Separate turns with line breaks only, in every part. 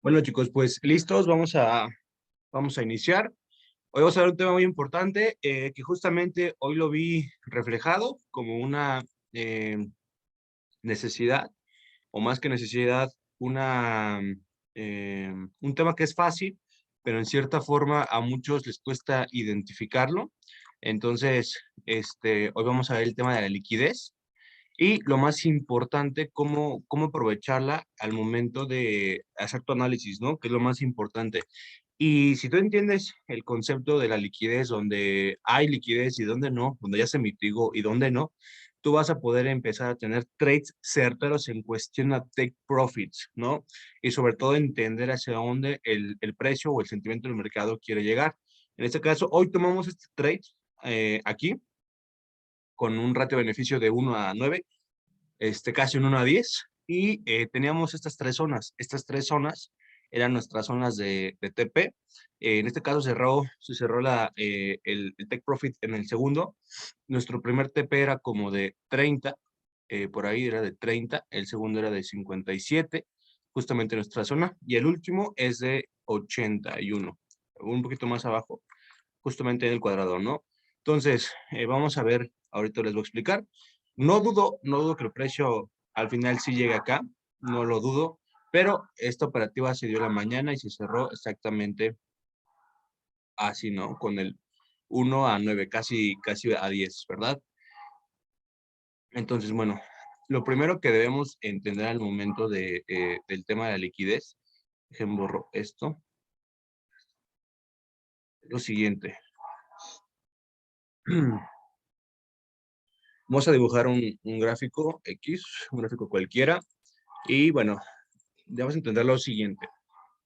Bueno, chicos, pues listos, vamos a iniciar. Hoy vamos a ver un tema muy importante que justamente hoy lo vi reflejado como una eh, necesidad, o más que necesidad, un tema que es fácil, pero en cierta forma a muchos les cuesta identificarlo. Entonces, hoy vamos a ver el tema de la liquidez. Y lo más importante, cómo aprovecharla al momento de hacer tu análisis, ¿no? Que es lo más importante. Y si tú entiendes el concepto de la liquidez, donde hay liquidez y donde no, donde ya se mitigó y donde no, tú vas a poder empezar a tener trades certeros en cuestión a take profits, ¿no? Y sobre todo entender hacia dónde el precio o el sentimiento del mercado quiere llegar. En este caso, hoy tomamos este trade aquí con un ratio de beneficio de 1 a 9, casi un 1 a 10, y teníamos estas tres zonas. Estas tres zonas eran nuestras zonas de TP. En este caso se cerró el take profit en el segundo. Nuestro primer TP era como de 30, por ahí era de 30, el segundo era de 57, justamente nuestra zona, y el último es de 81, un poquito más abajo, justamente en el cuadrado, ¿no? Entonces, vamos a ver, ahorita les voy a explicar. No dudo que el precio al final sí llegue acá, no lo dudo, pero esta operativa se dio la mañana y se cerró exactamente así, ¿no? Con el 1 a 9, casi a 10, ¿verdad? Entonces, bueno, lo primero que debemos entender al momento del tema de la liquidez, dejen borro esto, lo siguiente. Vamos a dibujar un gráfico X, un gráfico cualquiera, y bueno, debemos entender lo siguiente.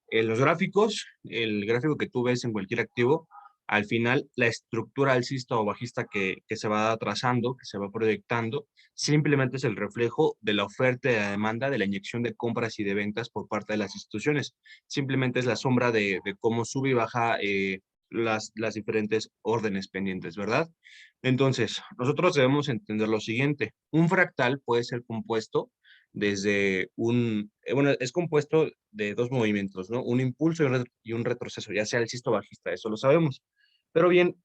En los gráficos, el gráfico que tú ves en cualquier activo, al final la estructura alcista o bajista que se va trazando, que se va proyectando, simplemente es el reflejo de la oferta y de la demanda, de la inyección de compras y de ventas por parte de las instituciones. Simplemente es la sombra de cómo sube y baja las diferentes órdenes pendientes, ¿verdad? Entonces, nosotros debemos entender lo siguiente. Un fractal puede ser compuesto bueno, es compuesto de dos movimientos, ¿no? Un impulso y un retroceso, ya sea alcista o bajista, eso lo sabemos. Pero bien,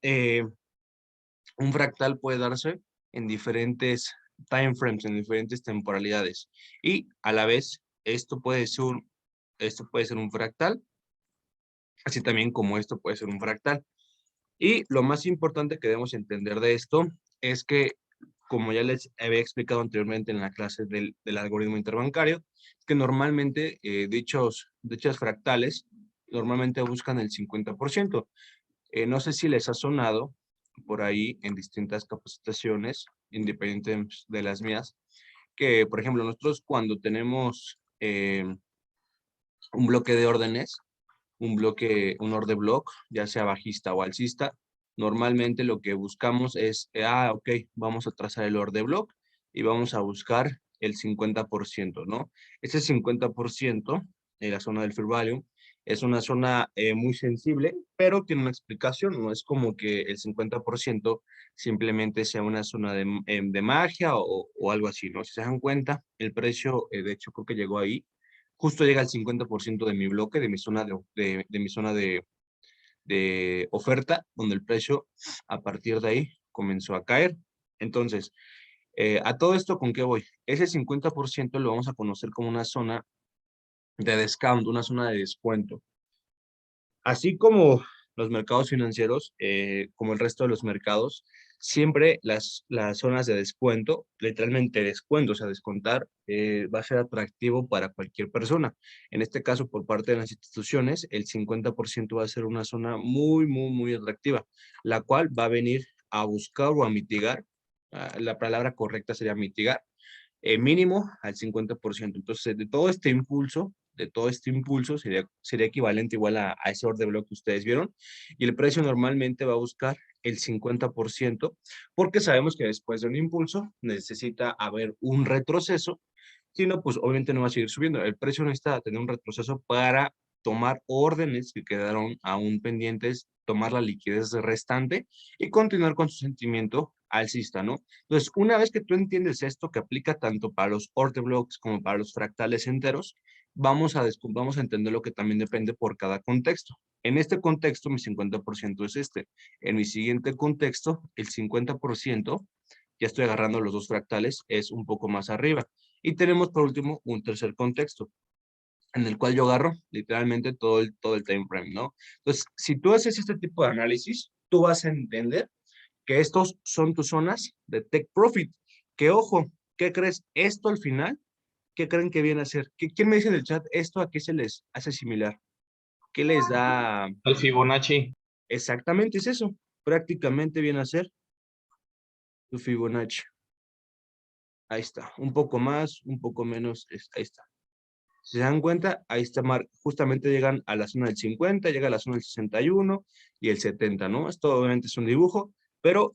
un fractal puede darse en diferentes time frames, en diferentes temporalidades. Y a la vez, esto puede ser un fractal, así también como esto puede ser un fractal. Y lo más importante que debemos entender de esto es que, como ya les había explicado anteriormente en la clase del algoritmo interbancario, que normalmente dichos fractales normalmente buscan el 50%. No sé si les ha sonado por ahí en distintas capacitaciones, independientes de las mías, que, por ejemplo, nosotros cuando tenemos un bloque de órdenes, un order block, ya sea bajista o alcista, normalmente lo que buscamos es, ok, vamos a trazar el order block y vamos a buscar el 50%, ¿no? Ese 50% en la zona del fair value es una zona muy sensible, pero tiene una explicación, no es como que el 50% simplemente sea una zona de magia o algo así, ¿no? Si se dan cuenta, el precio, de hecho, creo que llegó ahí, justo llega al 50% de mi bloque, de mi zona de oferta, donde el precio a partir de ahí comenzó a caer. Entonces, a todo esto, ¿con qué voy? Ese 50% lo vamos a conocer como una zona de discount, una zona de descuento. Así como los mercados financieros, como el resto de los mercados, siempre las zonas de descuento, literalmente descuento, o sea, descontar, va a ser atractivo para cualquier persona. En este caso, por parte de las instituciones, el 50% va a ser una zona muy, muy, muy atractiva, la cual va a venir a buscar o a mitigar, la palabra correcta sería mitigar, mínimo al 50%. Entonces, de todo este impulso sería equivalente igual a ese order block que ustedes vieron, y el precio normalmente va a buscar el 50%, porque sabemos que después de un impulso necesita haber un retroceso, si no, pues obviamente no va a seguir subiendo. El precio necesita tener un retroceso para tomar órdenes que quedaron aún pendientes, tomar la liquidez restante y continuar con su sentimiento alcista, ¿no? Entonces, una vez que tú entiendes esto, que aplica tanto para los order blocks como para los fractales enteros, vamos a entender lo que también depende por cada contexto. En este contexto, mi 50% es este. En mi siguiente contexto, el 50%, ya estoy agarrando los dos fractales, es un poco más arriba. Y tenemos por último un tercer contexto, en el cual yo agarro literalmente todo el time frame, ¿no? Entonces, si tú haces este tipo de análisis, tú vas a entender que estos son tus zonas de take profit. Que ojo, ¿qué crees? Esto al final, ¿qué creen que viene a ser? ¿Quién me dice en el chat esto a qué se les hace similar? ¿Qué les da?
El Fibonacci.
Exactamente es eso. Prácticamente viene a ser tu Fibonacci. Ahí está. Un poco más, un poco menos. Ahí está. Si se dan cuenta, ahí está, justamente llegan a la zona del 50, llega a la zona del 61 y el 70, ¿no? Esto obviamente es un dibujo, pero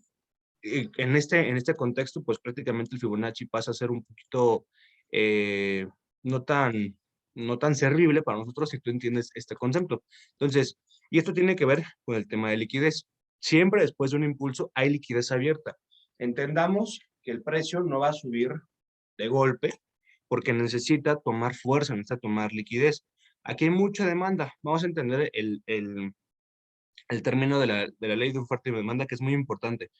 en este contexto, pues prácticamente el Fibonacci pasa a ser un poquito eh, no tan, no tan servible para nosotros si tú entiendes este concepto. Entonces, y esto tiene que ver con el tema de liquidez. Siempre después de un impulso hay liquidez abierta. Entendamos que el precio no va a subir de golpe porque necesita tomar fuerza, necesita tomar liquidez. Aquí hay mucha demanda. Vamos a entender el término de la ley de oferta y demanda, que es muy importante.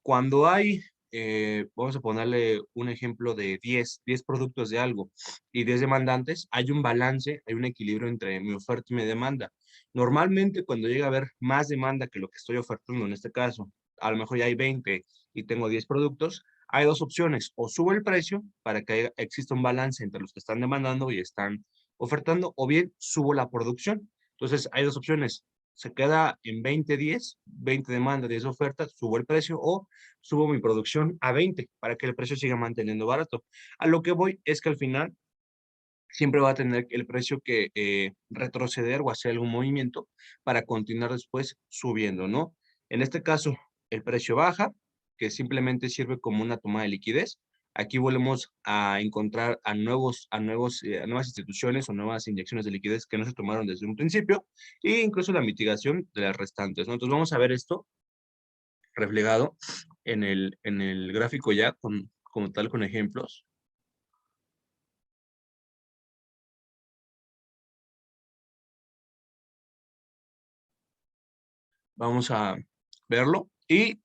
Cuando hay, vamos a ponerle un ejemplo de 10 productos de algo y 10 demandantes, hay un balance, hay un equilibrio entre mi oferta y mi demanda. Normalmente cuando llega a haber más demanda que lo que estoy ofertando, en este caso, a lo mejor ya hay 20 y tengo 10 productos, hay dos opciones, o subo el precio para que exista un balance entre los que están demandando y están ofertando, o bien subo la producción. Entonces hay dos opciones, se queda en 20-10, 20 demanda, 10 ofertas, subo el precio o subo mi producción a 20 para que el precio siga manteniendo barato. A lo que voy es que al final siempre va a tener el precio que retroceder o hacer algún movimiento para continuar después subiendo, ¿no? En este caso, el precio baja, que simplemente sirve como una toma de liquidez. Aquí volvemos a encontrar a nuevas instituciones o nuevas inyecciones de liquidez que no se tomaron desde un principio e incluso la mitigación de las restantes, ¿no? Entonces vamos a ver esto reflejado en el gráfico ya como tal con ejemplos. Vamos a verlo y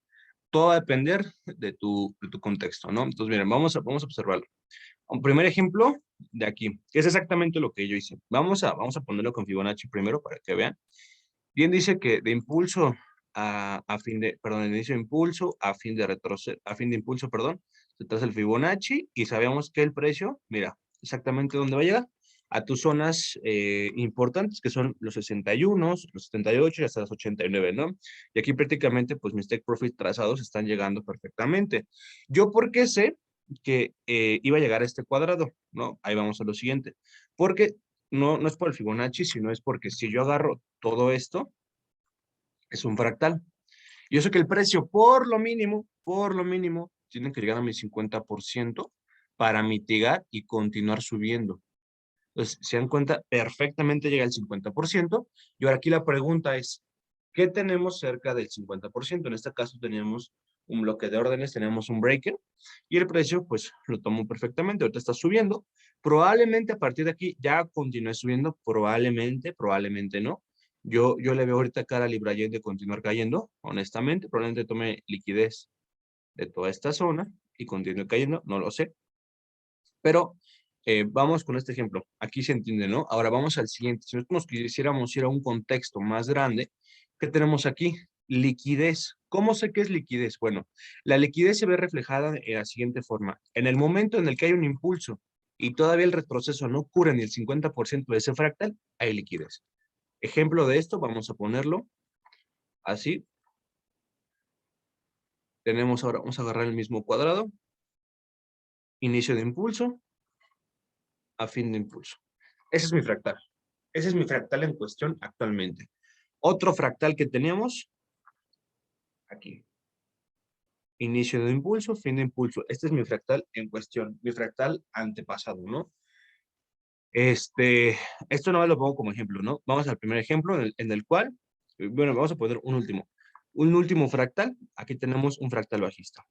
todo va a depender de tu contexto, ¿no? Entonces, miren, vamos a observarlo. Un primer ejemplo de aquí, que es exactamente lo que yo hice. Vamos a ponerlo con Fibonacci primero para que vean. Bien dice que de impulso perdón, de inicio de impulso a fin de retroceso, a fin de impulso, perdón, se traza el Fibonacci y sabemos que el precio, mira, exactamente dónde va a llegar, a tus zonas importantes, que son los 61, los 78 y hasta los 89, ¿no? Y aquí prácticamente, pues mis take profit trazados están llegando perfectamente. ¿Yo por qué sé que iba a llegar a este cuadrado? ¿No? Ahí vamos a lo siguiente. Porque no es por el Fibonacci, sino es porque si yo agarro todo esto, es un fractal. Yo sé que el precio, por lo mínimo, tiene que llegar a mi 50% para mitigar y continuar subiendo. Entonces, se dan cuenta, perfectamente llega al 50%. Y ahora aquí la pregunta es, ¿qué tenemos cerca del 50%? En este caso tenemos un bloque de órdenes, tenemos un breaker, y el precio, pues, lo tomo perfectamente. Ahorita está subiendo. Probablemente a partir de aquí ya continúe subiendo, probablemente no. Yo le veo ahorita cara a Libra Yen de continuar cayendo, honestamente. Probablemente tome liquidez de toda esta zona y continúe cayendo, no lo sé. Pero vamos con este ejemplo. Aquí se entiende, ¿no? Ahora vamos al siguiente. Si nosotros quisiéramos ir a un contexto más grande, ¿qué tenemos aquí? Liquidez. ¿Cómo sé qué es liquidez? Bueno, la liquidez se ve reflejada de la siguiente forma. En el momento en el que hay un impulso y todavía el retroceso no ocurre ni el 50% de ese fractal, hay liquidez. Ejemplo de esto, vamos a ponerlo así. Tenemos ahora, vamos a agarrar el mismo cuadrado. Inicio de impulso a fin de impulso. Ese es mi fractal. Ese es mi fractal en cuestión actualmente. Otro fractal que tenemos aquí. Inicio de impulso, fin de impulso. Este es mi fractal en cuestión, mi fractal antepasado, ¿no? Esto no lo pongo como ejemplo, ¿no? Vamos al primer ejemplo en el cual, bueno, vamos a poner un último. Un último fractal, aquí tenemos un fractal bajista.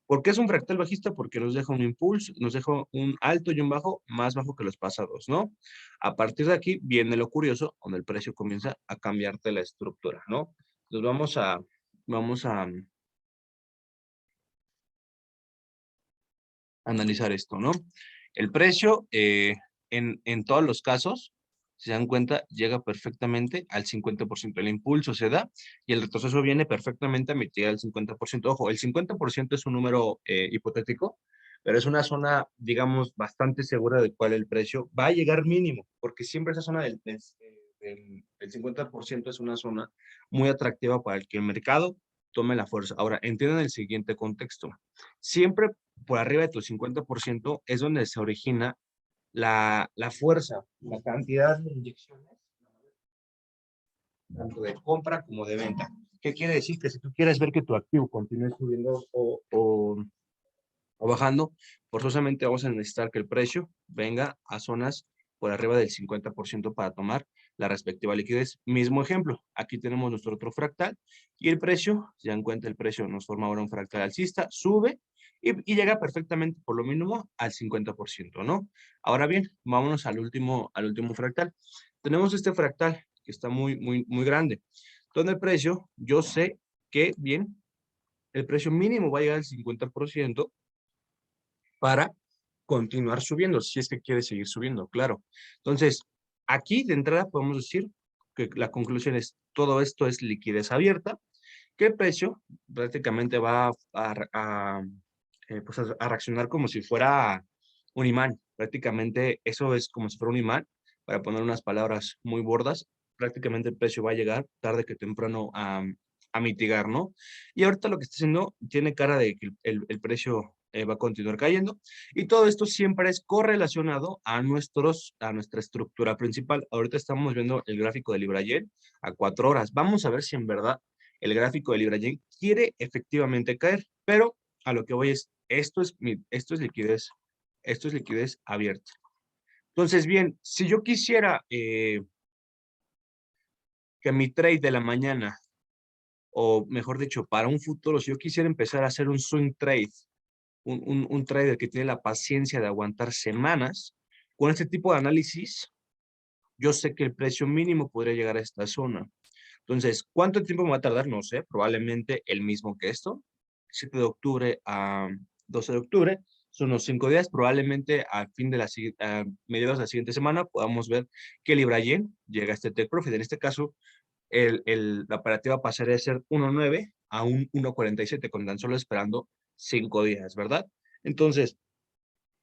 ¿Por qué es un fractal bajista? Porque nos deja un impulso, nos deja un alto y un bajo más bajo que los pasados, ¿no? A partir de aquí viene lo curioso, donde el precio comienza a cambiarte la estructura, ¿no? Entonces vamos a analizar esto, ¿no? El precio, en todos los casos, si se dan cuenta, llega perfectamente al 50%. El impulso se da y el retroceso viene perfectamente a mitigar el 50%. Ojo, el 50% es un número hipotético, pero es una zona, digamos, bastante segura de cuál el precio va a llegar mínimo, porque siempre esa zona del 50% es una zona muy atractiva para el que el mercado tome la fuerza. Ahora, entiendan el siguiente contexto. Siempre por arriba de tu 50% es donde se origina la fuerza, la cantidad de inyecciones, tanto de compra como de venta. ¿Qué quiere decir? Que si tú quieres ver que tu activo continúe subiendo o bajando, forzosamente vamos a necesitar que el precio venga a zonas por arriba del 50% para tomar la respectiva liquidez. Mismo ejemplo, aquí tenemos nuestro otro fractal y el precio, si dan cuenta, el precio nos forma ahora un fractal alcista, sube y llega perfectamente por lo mínimo al 50%, ¿no? Ahora bien, vámonos al último fractal. Tenemos este fractal que está muy, muy, muy grande, donde el precio, yo sé que, bien, el precio mínimo va a llegar al 50% para continuar subiendo, si es que quiere seguir subiendo, claro. Entonces, aquí de entrada podemos decir que la conclusión es, todo esto es liquidez abierta, que el precio prácticamente va pues a reaccionar como si fuera un imán. Prácticamente eso es como si fuera un imán, para poner unas palabras muy bordas, prácticamente el precio va a llegar tarde que temprano a mitigar, ¿no? Y ahorita lo que está haciendo tiene cara de que el precio va a continuar cayendo y todo esto siempre es correlacionado a nuestra estructura principal. Ahorita estamos viendo el gráfico de Libra Yen a 4 horas. Vamos a ver si en verdad el gráfico de Libra Yen quiere efectivamente caer, pero a lo que voy es, esto es liquidez abierta. Entonces, bien, si yo quisiera que mi trade de la mañana, o mejor dicho, para un futuro, si yo quisiera empezar a hacer un swing trade, un trader que tiene la paciencia de aguantar semanas, con este tipo de análisis, yo sé que el precio mínimo podría llegar a esta zona. Entonces, ¿cuánto tiempo me va a tardar? No sé, probablemente el mismo que esto. 7 de octubre a 12 de octubre, son unos 5 días. Probablemente a mediados de la siguiente semana podamos ver que Libra Yen llega a este take profit. En este caso, la operativa pasaría de ser 1.9 a un 1.47, con tan solo esperando 5 días, ¿verdad? Entonces,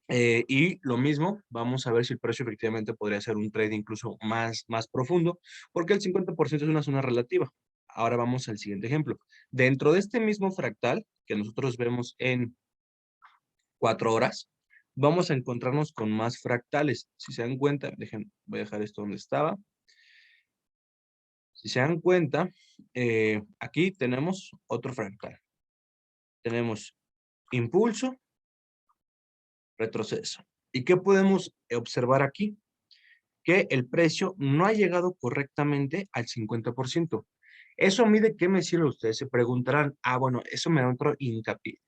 y lo mismo, vamos a ver si el precio efectivamente podría ser un trade incluso más profundo, porque el 50% es una zona relativa. Ahora vamos al siguiente ejemplo. Dentro de este mismo fractal que nosotros vemos en 4 horas, vamos a encontrarnos con más fractales. Si se dan cuenta, voy a dejar esto donde estaba. Si se dan cuenta, aquí tenemos otro fractal. Tenemos impulso, retroceso. ¿Y qué podemos observar aquí? Que el precio no ha llegado correctamente al 50%. ¿Eso mide qué me sirve? Ustedes se preguntarán, bueno, eso me da otro hincapié,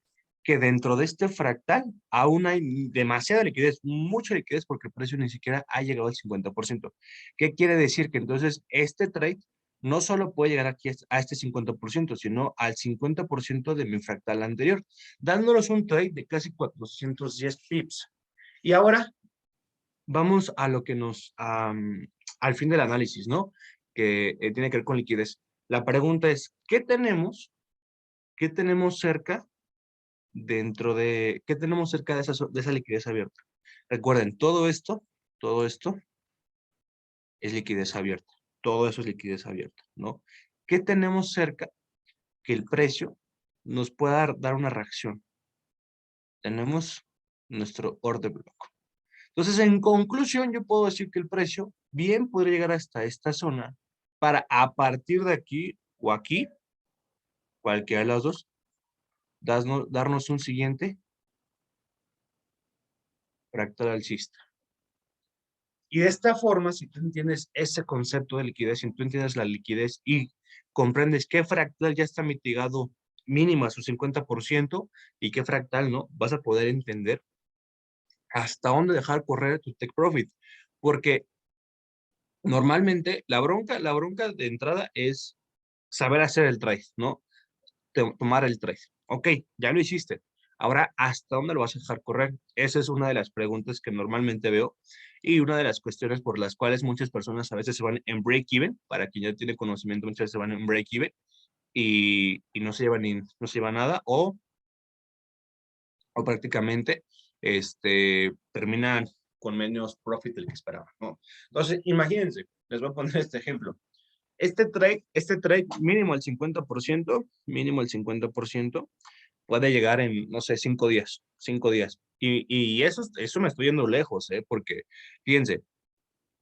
que dentro de este fractal aún hay demasiada liquidez, mucha liquidez, porque el precio ni siquiera ha llegado al 50%. ¿Qué quiere decir? Que entonces este trade no solo puede llegar aquí a este 50%, sino al 50% de mi fractal anterior, dándonos un trade de casi 410 pips. Y ahora vamos a lo que al fin del análisis, ¿no? Que tiene que ver con liquidez. La pregunta es, ¿qué tenemos cerca qué tenemos cerca de esa liquidez abierta? Recuerden, todo esto es liquidez abierta. Todo eso es liquidez abierta, ¿no? ¿Qué tenemos cerca que el precio nos pueda dar una reacción? Tenemos nuestro order block. Entonces, en conclusión, yo puedo decir que el precio bien podría llegar hasta esta zona para a partir de aquí o aquí, cualquiera de las dos, darnos un siguiente fractal alcista. Y de esta forma, si tú entiendes ese concepto de liquidez, si tú entiendes la liquidez y comprendes qué fractal ya está mitigado mínima su 50% y qué fractal, ¿no? Vas a poder entender hasta dónde dejar correr tu take profit. Porque normalmente la bronca de entrada es saber hacer el trade, ¿no? Tomar el trade. Ok, ya lo hiciste. Ahora, ¿hasta dónde lo vas a dejar correr? Esa es una de las preguntas que normalmente veo y una de las cuestiones por las cuales muchas personas a veces se van en break-even. Para quien ya tiene conocimiento, muchas veces se van en break-even y no se llevan no se lleva nada o prácticamente terminan con menos profit del que esperaban, ¿no? Entonces, imagínense, les voy a poner este ejemplo. Este trade mínimo el 50%, puede llegar en, no sé, 5 días, 5 días. Y eso me estoy yendo lejos, ¿eh? Porque, fíjense,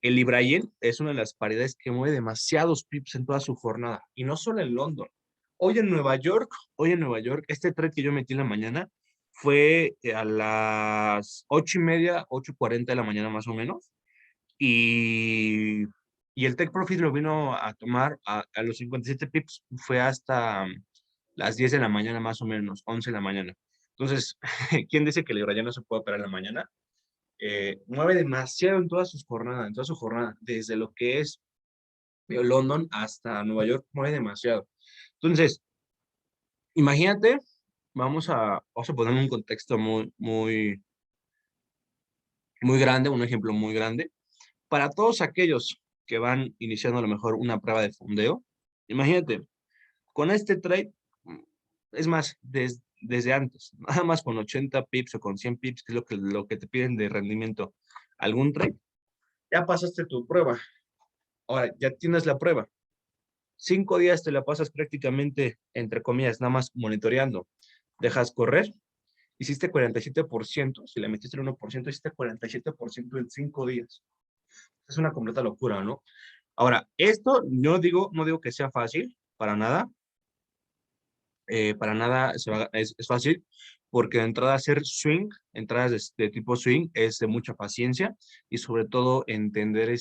el Libra Yen es una de las paridades que mueve demasiados pips en toda su jornada, y no solo en London. Hoy en Nueva York, este trade que yo metí en la mañana fue a las 8:30, 8:40 de la mañana más o menos, y, y el Take Profit lo vino a tomar a los 57 pips, fue hasta las 10 de la mañana más o menos, 11 de la mañana. Entonces, ¿quién dice que el Libra Yen no se puede operar en la mañana? Mueve demasiado en todas sus jornadas, en toda su jornada, desde lo que es London hasta Nueva York, mueve demasiado. Entonces, imagínate, vamos a poner un contexto muy grande, un ejemplo muy grande. Para todos aquellos que van iniciando a lo mejor una prueba de fondeo, imagínate, con este trade, es más, desde antes, nada más con 80 pips o con 100 pips, que es lo que te piden de rendimiento, algún trade, ya pasaste tu prueba. Ahora, ya tienes la prueba. 5 días te la pasas prácticamente, entre comillas, nada más monitoreando. Dejas correr, hiciste 47%, si le metiste el 1%, hiciste 47% en 5 días. Es una completa locura, ¿no? Ahora, esto no digo que sea fácil, para nada es fácil, porque de entrada hacer swing, entradas de tipo swing, es de mucha paciencia y sobre todo entender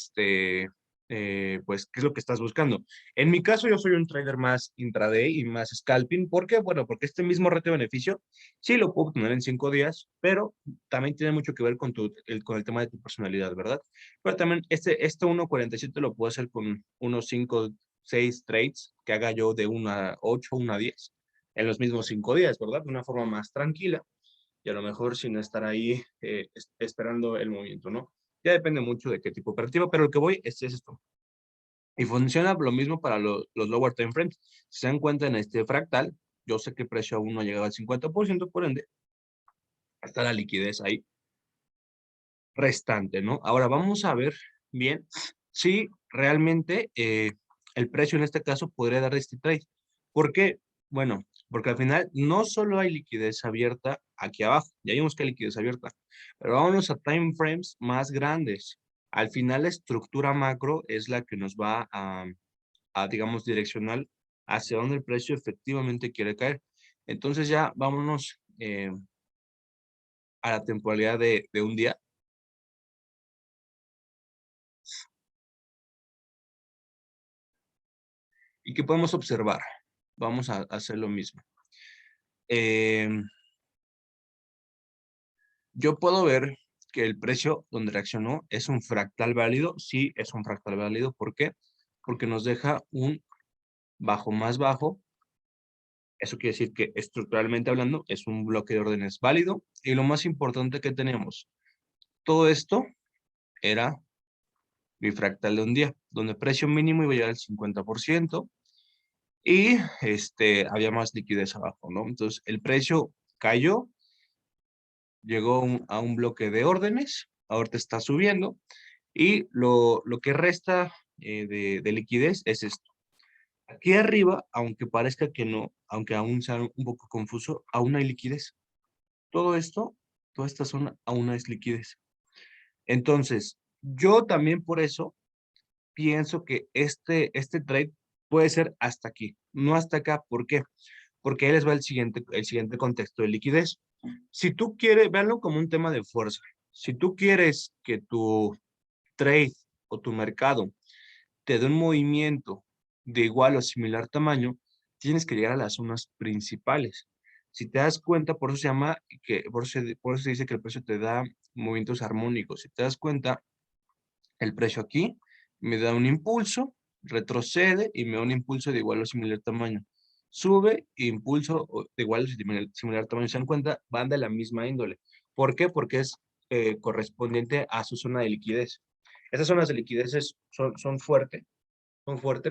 pues, qué es lo que estás buscando. En mi caso, yo soy un trader más intraday y más scalping. ¿Por qué? Bueno, porque este mismo reto de beneficio sí lo puedo obtener en 5 días, pero también tiene mucho que ver con el tema de tu personalidad, ¿verdad? Pero también este 1.47 lo puedo hacer con unos 5, 6 trades que haga yo de 1 a 8, 1 a 10 en los mismos 5 días, ¿verdad? De una forma más tranquila y a lo mejor sin estar ahí esperando el movimiento, ¿no? Ya depende mucho de qué tipo de operativa, pero lo que voy es esto. Y funciona lo mismo para los lower time frames. Si se dan cuenta en este fractal, yo sé que el precio aún no ha llegado al 50%, por ende, está la liquidez ahí restante, ¿no? Ahora vamos a ver bien si realmente el precio en este caso podría dar este trade. ¿Por qué? Bueno, porque al final no solo hay liquidez abierta aquí abajo, ya vimos que hay liquidez abierta, pero vámonos a time frames más grandes. Al final la estructura macro es la que nos va digamos, direccional hacia donde el precio efectivamente quiere caer. Entonces ya vámonos a la temporalidad de un día. ¿Y qué podemos observar? Vamos a hacer lo mismo. Yo puedo ver que el precio donde reaccionó es un fractal válido. Sí, es un fractal válido. ¿Por qué? Porque nos deja un bajo más bajo. Eso quiere decir que estructuralmente hablando es un bloque de órdenes válido. Y lo más importante que tenemos, todo esto era mi fractal de un día, donde precio mínimo iba a llegar al 50% y había más liquidez abajo, ¿no? Entonces el precio cayó, llegó a un bloque de órdenes, ahorita está subiendo y lo que resta de liquidez es esto. Aquí arriba, aunque parezca que no, aunque aún sea un poco confuso, aún hay liquidez. Todo esto, toda esta zona aún es liquidez. Entonces, yo también por eso pienso que este trade puede ser hasta aquí, no hasta acá. ¿Por qué? Porque ahí les va el siguiente contexto de liquidez. Si tú quieres, véanlo como un tema de fuerza. Si tú quieres que tu trade o tu mercado te dé un movimiento de igual o similar tamaño, tienes que llegar a las zonas principales. Si te das cuenta, por eso se llama, por eso se dice que el precio te da movimientos armónicos. Si te das cuenta, el precio aquí me da un impulso, retrocede y me da un impulso de igual o similar tamaño. Sube, impulso de igual o similar tamaño. ¿Se dan cuenta? Van de la misma índole. ¿Por qué? Porque es correspondiente a su zona de liquidez. Esas zonas de liquidez son fuertes,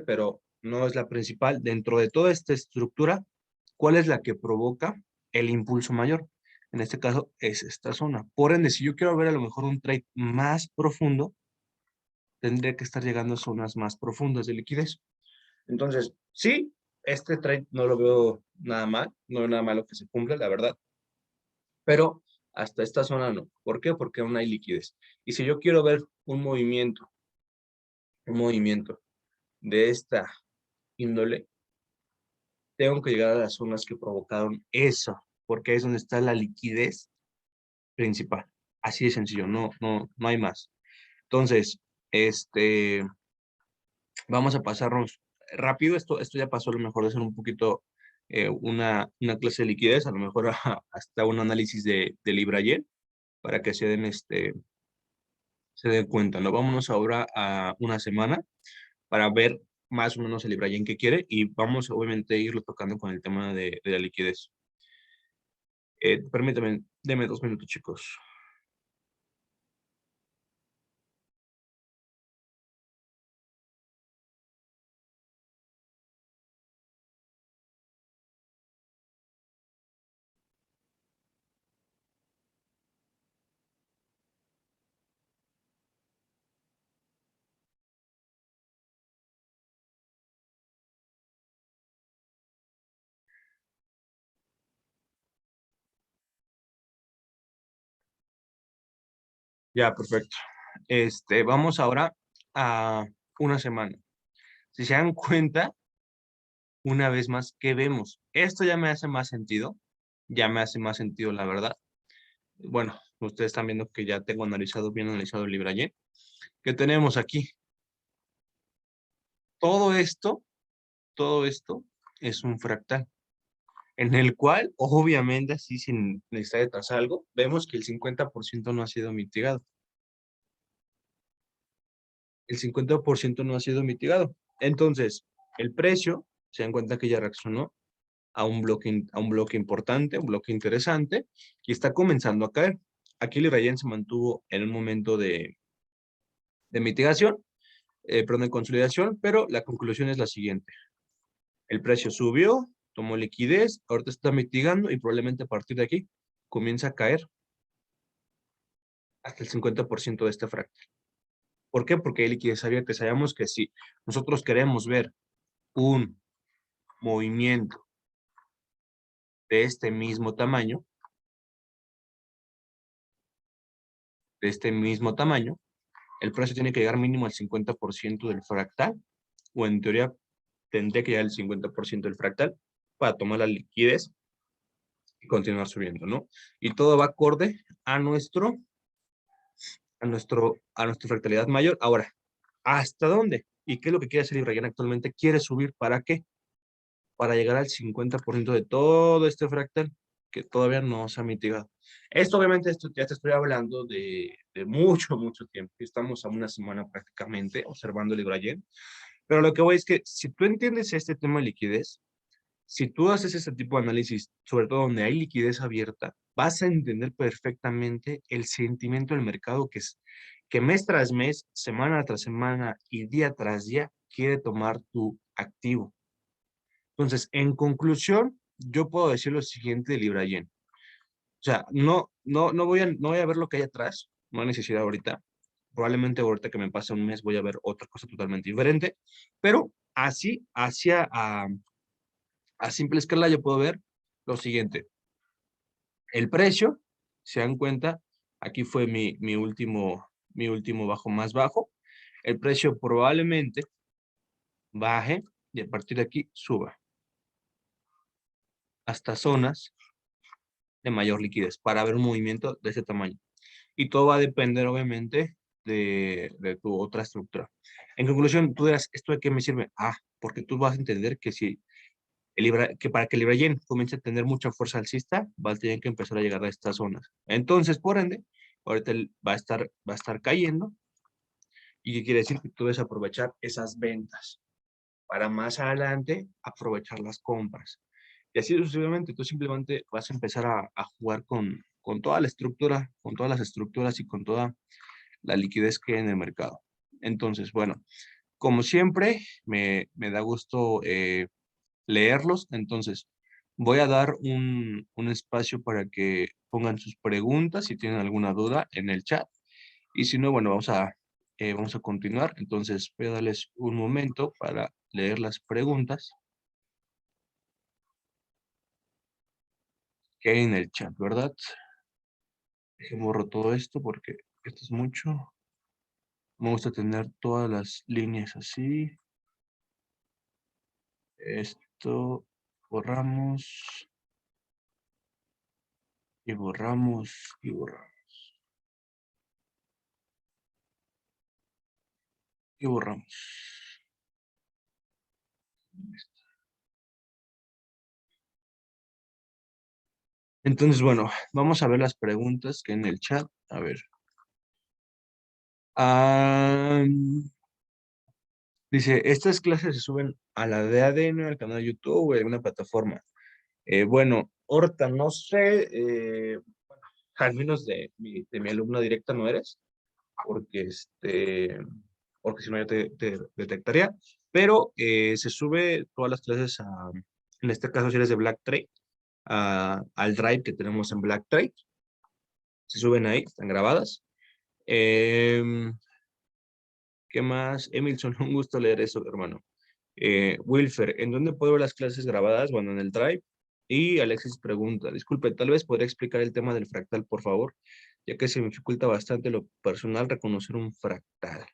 pero no es la principal. Dentro de toda esta estructura, ¿cuál es la que provoca el impulso mayor? En este caso es esta zona. Por ende, si yo quiero ver a lo mejor un trade más profundo, tendría que estar llegando a zonas más profundas de liquidez. Entonces, sí, este trade no lo veo nada mal, no veo nada malo que se cumpla, la verdad, pero hasta esta zona no. ¿Por qué? Porque aún hay liquidez. Y si yo quiero ver un movimiento de esta índole, tengo que llegar a las zonas que provocaron eso, porque es donde está la liquidez principal. Así de sencillo, no hay más. Entonces, vamos a pasarnos rápido. Esto ya pasó a lo mejor de ser un poquito una clase de liquidez, a lo mejor hasta un análisis de Libra-Yen, para que se den cuenta, ¿no? Vámonos ahora a una semana para ver más o menos el Libra-Yen que quiere y vamos obviamente a irlo tocando con el tema de la liquidez. Permítame, deme 2 minutos, chicos. Ya, perfecto. Vamos ahora a una semana. Si se dan cuenta, una vez más, ¿qué vemos? Esto ya me hace más sentido, ya me hace más sentido, la verdad. Bueno, ustedes están viendo que ya tengo bien analizado el Libra-Yen. ¿Qué tenemos aquí? Todo esto, todo esto es un fractal, en el cual, obviamente, así sin necesidad de trazar algo, vemos que el 50% no ha sido mitigado. El 50% no ha sido mitigado. Entonces, el precio, se dan cuenta que ya reaccionó a un bloque importante, un bloque interesante, y está comenzando a caer. Aquí el Yen se mantuvo en un momento de mitigación, perdón, de consolidación, pero la conclusión es la siguiente. El precio subió, tomó liquidez, ahorita está mitigando y probablemente a partir de aquí comienza a caer hasta el 50% de este fractal. ¿Por qué? Porque hay liquidez abierta. Sabemos que si nosotros queremos ver un movimiento de este mismo tamaño, el precio tiene que llegar mínimo al 50% del fractal, o en teoría tendría que llegar al 50% del fractal para tomar la liquidez y continuar subiendo, ¿no? Y todo va acorde a nuestra fractalidad mayor. Ahora, ¿hasta dónde? ¿Y qué es lo que quiere hacer Ibrahim actualmente? Quiere subir, ¿para qué? Para llegar al 50% de todo este fractal que todavía no se ha mitigado. Esto ya te estoy hablando de mucho tiempo. Estamos a una semana prácticamente observando el Ibrahim. Pero lo que voy es que si tú entiendes este tema de liquidez, si tú haces este tipo de análisis, sobre todo donde hay liquidez abierta, vas a entender perfectamente el sentimiento del mercado que mes tras mes, semana tras semana y día tras día quiere tomar tu activo. Entonces, en conclusión, yo puedo decir lo siguiente de Libra-Yen. O sea, no voy a ver lo que hay atrás, no hay necesidad ahorita. Probablemente ahorita que me pase un mes voy a ver otra cosa totalmente diferente, pero a simple escala yo puedo ver lo siguiente. El precio, se dan cuenta, aquí fue mi último bajo más bajo. El precio probablemente baje y a partir de aquí suba hasta zonas de mayor liquidez para ver un movimiento de ese tamaño. Y todo va a depender, obviamente, de tu otra estructura. En conclusión, tú dirás, ¿esto de qué me sirve? Ah, porque tú vas a entender que si que para que el Librayen comience a tener mucha fuerza alcista, va a tener que empezar a llegar a estas zonas. Entonces, por ende, ahorita va a estar cayendo. ¿Y qué quiere decir? Que tú debes aprovechar esas ventas para más adelante aprovechar las compras. Y así sucesivamente, tú simplemente vas a empezar a jugar con toda la estructura, con todas las estructuras y con toda la liquidez que hay en el mercado. Entonces, bueno, como siempre, me da gusto leerlos. Entonces, voy a dar un espacio para que pongan sus preguntas si tienen alguna duda en el chat. Y si no, bueno, vamos a continuar. Entonces, voy a darles un momento para leer las preguntas que hay en el chat, ¿verdad? Deje borro todo esto porque esto es mucho. Me gusta tener todas las líneas así. Esto borramos y borramos y borramos y borramos. Entonces, bueno, vamos a ver las preguntas que hay en el chat. A ver. Ah, dice, ¿estas clases se suben a la de ADN, al canal de YouTube o en alguna plataforma? Bueno, ahorita no sé, al menos de mi alumna directa no eres, porque porque si no ya te detectaría, pero se sube todas las clases en este caso si eres de Black Trade, al Drive que tenemos en Black Trade, se suben ahí, están grabadas. ¿Qué más? Emilson, un gusto leer eso, hermano. Wilfer, ¿en dónde puedo ver las clases grabadas? Bueno, en el Drive. Y Alexis pregunta, disculpe, tal vez podría explicar el tema del fractal, por favor, ya que se me dificulta bastante lo personal reconocer un fractal.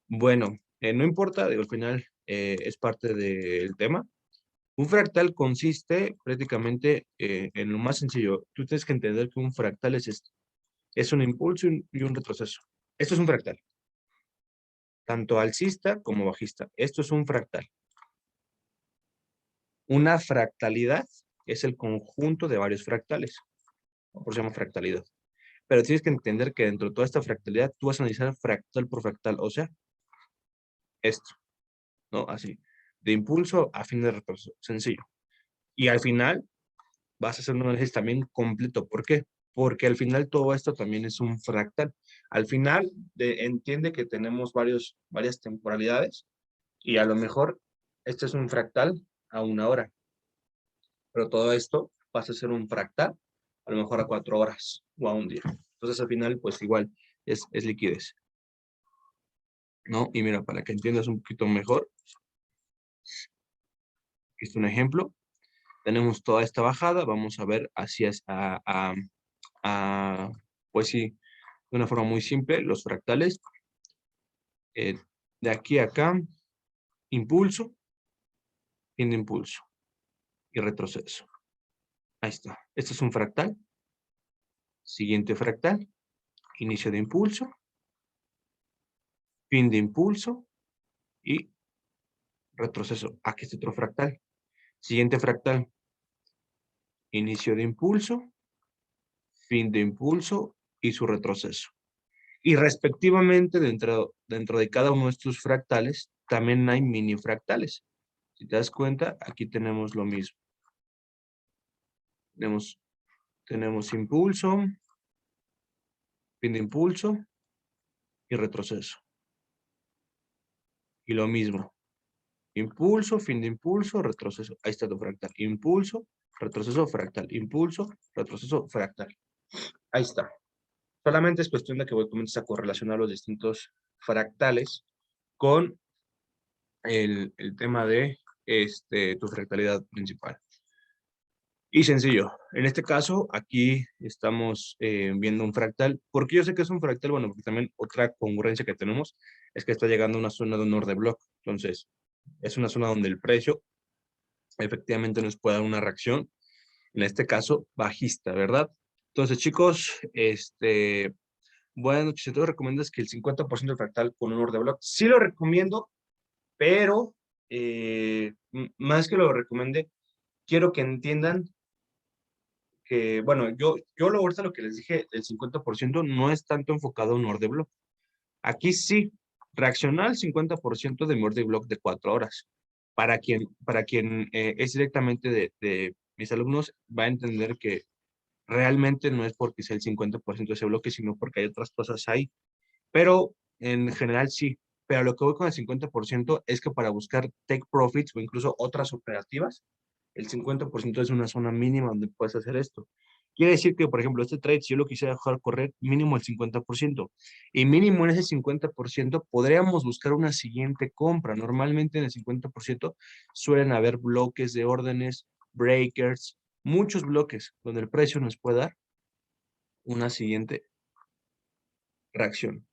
Bueno, no importa, digo, al final es parte del tema. Un fractal consiste prácticamente en lo más sencillo. Tú tienes que entender que un fractal es esto. Es un impulso y un retroceso. Esto es un fractal, tanto alcista como bajista. Esto es un fractal. Una fractalidad es el conjunto de varios fractales. Por eso se llama fractalidad. Pero tienes que entender que dentro de toda esta fractalidad, tú vas a analizar fractal por fractal. O sea, esto, ¿no? Así. De impulso a fin de retroceso. Sencillo. Y al final, vas a hacer un análisis también completo. ¿Por qué? Porque al final todo esto también es un fractal. Al final, entiende que tenemos varias temporalidades y a lo mejor este es un fractal a 1 hora. Pero todo esto pasa a ser un fractal, a lo mejor a 4 horas o a un día. Entonces, al final, pues igual es liquidez, ¿no? Y mira, para que entiendas un poquito mejor, este es un ejemplo. Tenemos toda esta bajada, vamos a ver así es pues sí, de una forma muy simple, los fractales. De aquí a acá, impulso, fin de impulso y retroceso. Ahí está. Este es un fractal. Siguiente fractal, inicio de impulso, fin de impulso y retroceso. Aquí está otro fractal. Siguiente fractal, inicio de impulso, fin de impulso y su retroceso. Y respectivamente, dentro de cada uno de estos fractales, también hay mini fractales. Si te das cuenta, aquí tenemos lo mismo. Tenemos impulso, fin de impulso y retroceso. Y lo mismo. Impulso, fin de impulso, retroceso. Ahí está tu fractal. Impulso, retroceso, fractal. Impulso, retroceso, fractal. Ahí está. Solamente es cuestión de que comiences a correlacionar los distintos fractales con el tema de tu fractalidad principal. Y sencillo. En este caso, aquí estamos viendo un fractal. ¿Por qué yo sé que es un fractal? Bueno, porque también otra congruencia que tenemos es que está llegando a una zona de honor de block. Entonces, es una zona donde el precio efectivamente nos puede dar una reacción, en este caso, bajista, ¿verdad? Entonces, chicos, buenas noches. ¿Tú recomiendas que el 50% del fractal con honor de block? Sí lo recomiendo, pero más que lo recomiende, quiero que entiendan que, bueno, ahorita lo que les dije, el 50% no es tanto enfocado a un order block. Aquí sí, reaccionar al 50% de mi order block de 4 horas. Para quien es directamente de mis alumnos, va a entender que realmente no es porque sea el 50% de ese bloque, sino porque hay otras cosas ahí. Pero en general sí. Pero lo que voy con el 50% es que para buscar take profits o incluso otras operativas, el 50% es una zona mínima donde puedes hacer esto. Quiere decir que, por ejemplo, este trade, si yo lo quisiera dejar correr, mínimo el 50%. Y mínimo en ese 50% podríamos buscar una siguiente compra. Normalmente en el 50% suelen haber bloques de órdenes, breakers, muchos bloques donde el precio nos puede dar una siguiente reacción.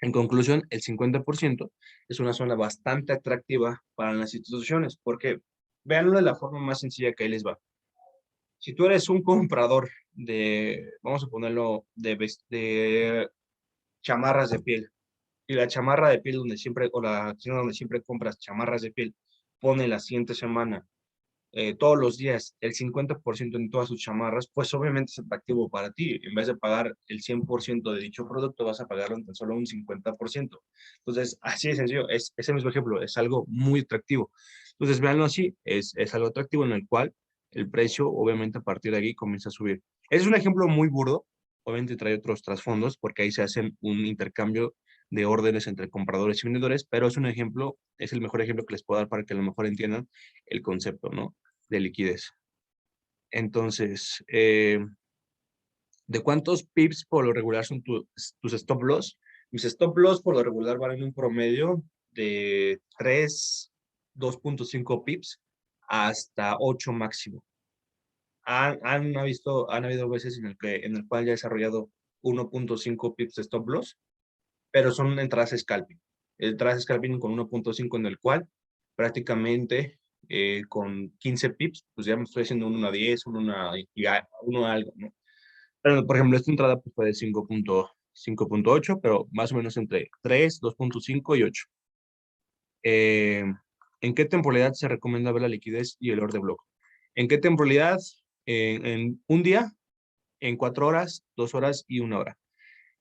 En conclusión, el 50% es una zona bastante atractiva para las instituciones, porque véanlo de la forma más sencilla que ahí les va. Si tú eres un comprador vamos a ponerlo, de chamarras de piel, y la chamarra de piel donde siempre, o la tienda donde siempre compras chamarras de piel, pone la siguiente semana todos los días el 50% en todas sus chamarras, pues obviamente es atractivo para ti. En vez de pagar el 100% de dicho producto, vas a pagarlo en tan solo un 50%. Entonces, así de sencillo, es ese mismo ejemplo, es algo muy atractivo. Entonces, véanlo así, es algo atractivo en el cual el precio, obviamente, a partir de aquí comienza a subir. Es un ejemplo muy burdo, obviamente trae otros trasfondos, porque ahí se hacen un intercambio de órdenes entre compradores y vendedores, pero es un ejemplo, es el mejor ejemplo que les puedo dar para que a lo mejor entiendan el concepto, ¿no? De liquidez. Entonces, ¿de cuántos pips por lo regular son tus stop loss? Mis stop loss por lo regular van en un promedio de 3, 2.5 pips hasta 8 máximo. Han habido veces en el cual ya he desarrollado 1.5 pips de stop loss, pero son entradas scalping. Entradas scalping con 1.5 en el cual prácticamente con 15 pips, pues ya me estoy haciendo un 1 a 10, un 1 a algo, ¿no? Pero, por ejemplo, esta entrada pues, fue de 5.8, pero más o menos entre 3, 2.5 y 8. ¿En qué temporalidad se recomienda ver la liquidez y el order block? ¿En qué temporalidad? En un día, en 4 horas, 2 horas y 1 hora.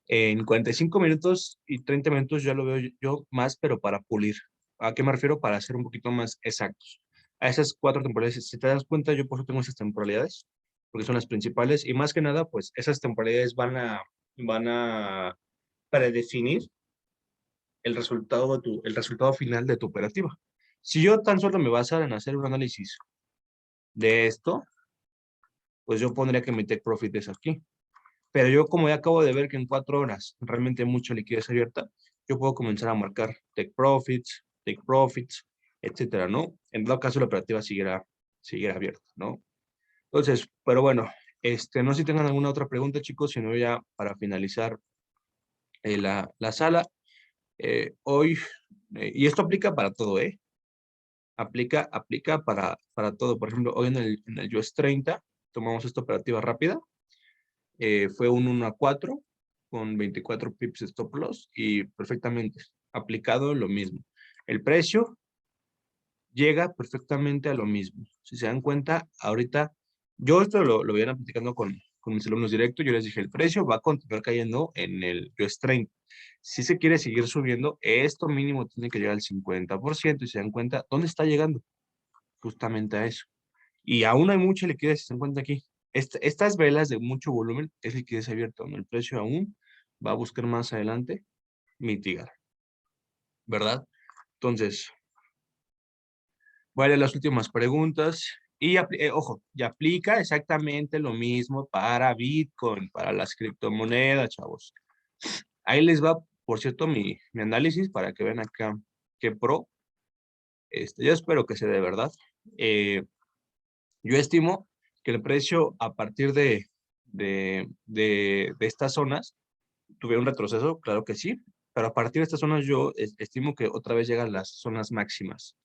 En 45 minutos y 30 minutos ya lo veo yo más, pero para pulir. ¿A qué me refiero? Para ser un poquito más exactos. A esas 4 temporalidades, si te das cuenta, yo por eso tengo esas temporalidades, porque son las principales, y más que nada, pues esas temporalidades van a predefinir el resultado final de tu operativa. Si yo tan solo me basara en hacer un análisis de esto, pues yo pondría que mi take profit es aquí. Pero yo como ya acabo de ver que en 4 horas realmente hay mucha liquidez abierta, yo puedo comenzar a marcar take profits, etcétera, ¿no? En todo caso la operativa seguirá abierta, ¿no? Entonces, pero bueno, no sé si tengan alguna otra pregunta, chicos, sino ya para finalizar la sala. Hoy, y esto aplica para todo, ¿eh? Aplica para todo. Por ejemplo, hoy en el US 30 tomamos esta operativa rápida. Fue un 1 a 4 con 24 pips de stop loss y perfectamente aplicado lo mismo. El precio llega perfectamente a lo mismo. Si se dan cuenta, ahorita, yo esto lo vienen platicando con mis alumnos directos, yo les dije, el precio va a continuar cayendo en el US 30. Si se quiere seguir subiendo, esto mínimo tiene que llegar al 50% y se dan cuenta, ¿dónde está llegando? Justamente a eso. Y aún hay mucha liquidez, si se dan cuenta aquí. Estas velas de mucho volumen es liquidez abierta, donde el precio aún va a buscar más adelante mitigar, ¿verdad? Entonces, voy a leer las últimas preguntas. Y, ojo, y aplica exactamente lo mismo para Bitcoin, para las criptomonedas, chavos. Ahí les va, por cierto, mi análisis para que vean acá qué pro. Yo espero que sea de verdad. Yo estimo que el precio a partir de estas zonas tuviera un retroceso, claro que sí, pero a partir de estas zonas yo estimo que otra vez llegan las zonas máximas.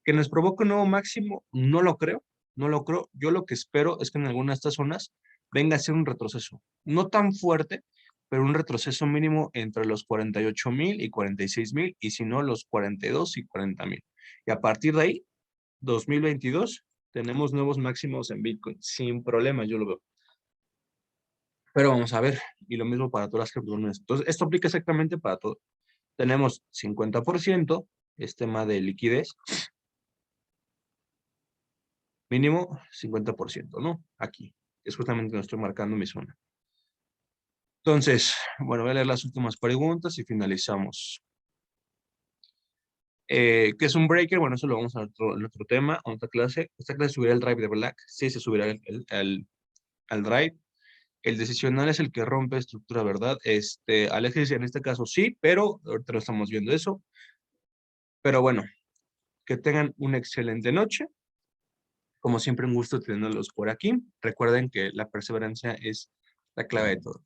¿Que nos provoque un nuevo máximo? No lo creo, no lo creo. Yo lo que espero es que en alguna de estas zonas venga a ser un retroceso. No tan fuerte, pero un retroceso mínimo entre los 48,000 y 46,000, y si no, los 42 y 40,000. Y a partir de ahí, 2022, tenemos nuevos máximos en Bitcoin, sin problema, yo lo veo. Pero vamos a ver, y lo mismo para todas las criptomonedas. Entonces, esto aplica exactamente para todo. Tenemos 50%, es tema de liquidez, mínimo 50%, ¿no? Aquí, es justamente donde estoy marcando mi zona. Entonces, bueno, voy a leer las últimas preguntas y finalizamos. ¿Qué es un breaker? Bueno, eso lo vamos a ver en otro tema, en otra clase. Esta clase subirá el drive de Black. Sí, se subirá al drive. El decisional es el que rompe estructura, ¿verdad? Alexis, en este caso sí, pero ahorita no estamos viendo eso. Pero bueno, que tengan una excelente noche. Como siempre, un gusto tenerlos por aquí. Recuerden que la perseverancia es la clave de todo.